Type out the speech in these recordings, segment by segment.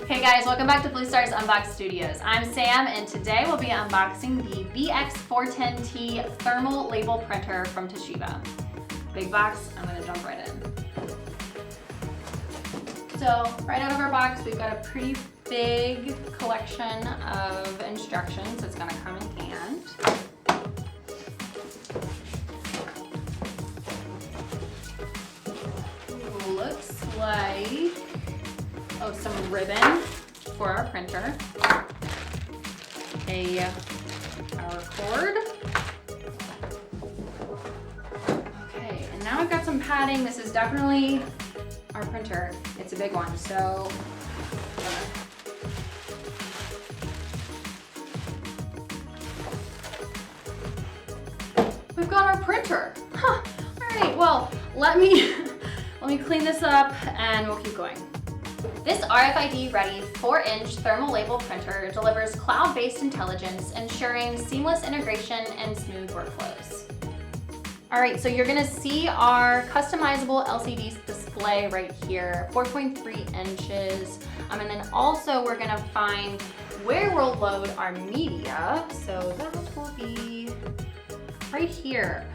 Hey guys, welcome back to BlueStar's Unboxed Studios. I'm Sam, and today we'll be unboxing the BX410T thermal label printer from Toshiba. Big box, I'm gonna jump right in. So, right out of our box, we've got a pretty big collection of instructions. It's gonna come in hand. Looks like some ribbon for our printer, a power cord. Okay, and now I've got some padding. This is definitely our printer. It's a big one, so we've got our printer. Huh. All right, well, let me clean this up and we'll keep going. This RFID-ready 4-inch thermal label printer delivers cloud-based intelligence, ensuring seamless integration and smooth workflows. All right, so you're gonna see our customizable LCD display right here, 4.3 inches. And then also we're gonna find where we'll load our media. So that will be right here.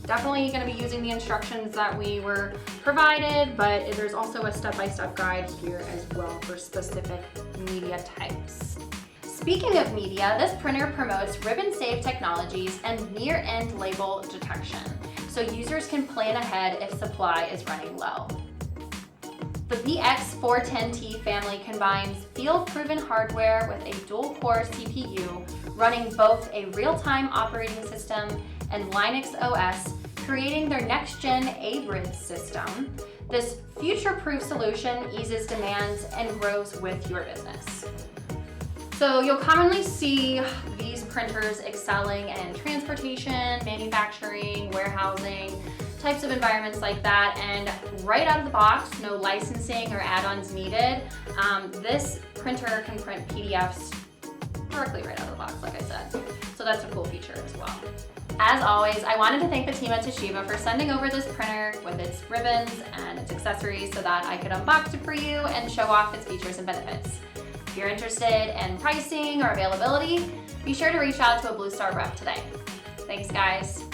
Definitely going to be using the instructions that we were provided, but there's also a step-by-step guide here as well for specific media types. Speaking of media, this printer promotes ribbon-safe technologies and near-end label detection, so users can plan ahead if supply is running low. The BX410T family combines field-proven hardware with a dual-core CPU running both a real-time operating system and Linux OS, creating their next-gen ABRID system. This future-proof solution eases demands and grows with your business. So you'll commonly see these printers excelling in transportation, manufacturing, warehousing, types of environments like that, and right out of the box, no licensing or add-ons needed. This printer can print PDFs directly right out of the box, like I said. So that's a cool feature as well. As always, I wanted to thank the team at Toshiba for sending over this printer with its ribbons and its accessories so that I could unbox it for you and show off its features and benefits. If you're interested in pricing or availability, be sure to reach out to a BlueStar rep today. Thanks, guys.